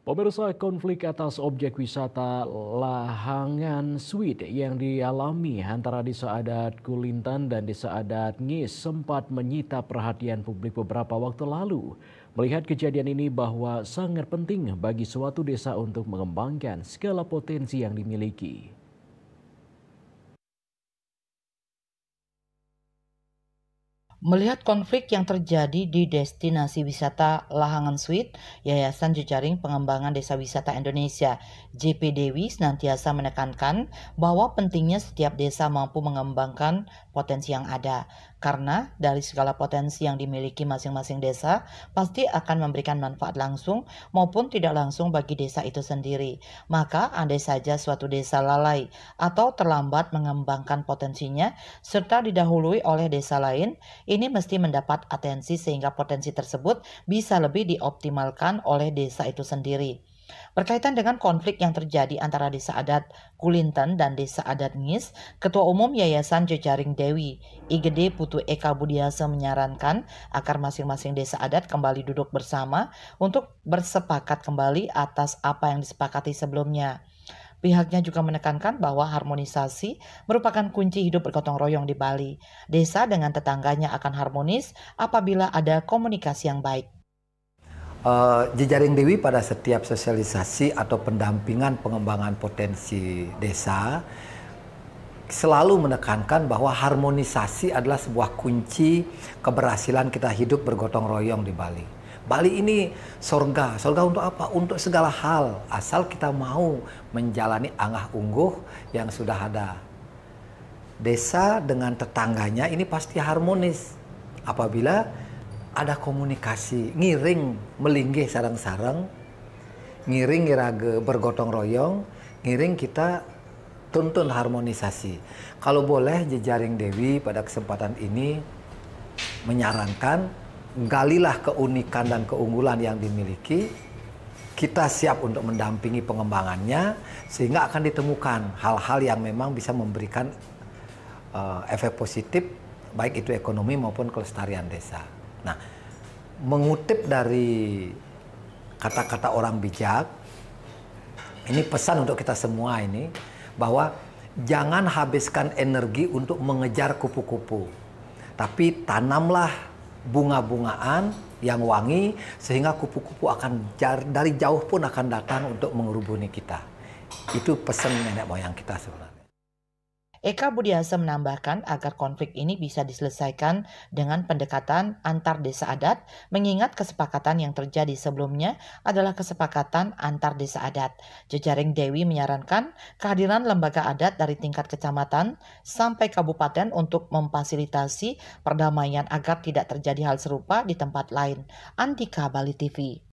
Pemirsa, konflik atas objek wisata Lahangan Sweet yang dialami antara Desa Adat Kulintan dan Desa Adat Ngis sempat menyita perhatian publik beberapa waktu lalu. Melihat kejadian ini bahwa sangat penting bagi suatu desa untuk mengembangkan segala potensi yang dimiliki. Melihat konflik yang terjadi di destinasi wisata Lahangan Sweet, Yayasan Jejaring Pengembangan Desa Wisata Indonesia (JPDW) senantiasa menekankan bahwa pentingnya setiap desa mampu mengembangkan potensi yang ada. Karena dari segala potensi yang dimiliki masing-masing desa, pasti akan memberikan manfaat langsung maupun tidak langsung bagi desa itu sendiri. Maka andai saja suatu desa lalai atau terlambat mengembangkan potensinya, serta didahului oleh desa lain, ini mesti mendapat atensi sehingga potensi tersebut bisa lebih dioptimalkan oleh desa itu sendiri. Berkaitan dengan konflik yang terjadi antara Desa Adat Kulintan dan Desa Adat Ngis, Ketua Umum Yayasan Jejaring Dewi, IGD Putu Eka Budiase menyarankan agar masing-masing desa adat kembali duduk bersama untuk bersepakat kembali atas apa yang disepakati sebelumnya. Pihaknya juga menekankan bahwa harmonisasi merupakan kunci hidup bergotong royong di Bali. Desa dengan tetangganya akan harmonis apabila ada komunikasi yang baik. Jejaring Dewi pada setiap sosialisasi atau pendampingan pengembangan potensi desa selalu menekankan bahwa harmonisasi adalah sebuah kunci keberhasilan kita hidup bergotong royong di Bali. Bali ini sorga. Sorga untuk apa? Untuk segala hal, asal kita mau menjalani angah ungguh yang sudah ada. Desa dengan tetangganya ini pasti harmonis apabila ada komunikasi, ngiring melinggih sarang-sarang, ngiring irage bergotong royong, ngiring kita tuntun harmonisasi. Kalau boleh Jejaring Dewi pada kesempatan ini menyarankan, galilah keunikan dan keunggulan yang dimiliki, kita siap untuk mendampingi pengembangannya, sehingga akan ditemukan hal-hal yang memang bisa memberikan efek positif, baik itu ekonomi maupun kelestarian desa. Nah, mengutip dari kata-kata orang bijak, ini pesan untuk kita semua ini, bahwa jangan habiskan energi untuk mengejar kupu-kupu, tapi tanamlah bunga-bungaan yang wangi, sehingga kupu-kupu akan dari jauh pun akan datang untuk mengerubuni kita. Itu pesan nenek moyang kita sebenarnya. Eka Budiase menambahkan agar konflik ini bisa diselesaikan dengan pendekatan antar desa adat, mengingat kesepakatan yang terjadi sebelumnya adalah kesepakatan antar desa adat. Jejaring Dewi menyarankan kehadiran lembaga adat dari tingkat kecamatan sampai kabupaten untuk memfasilitasi perdamaian agar tidak terjadi hal serupa di tempat lain. Andika, Bali TV.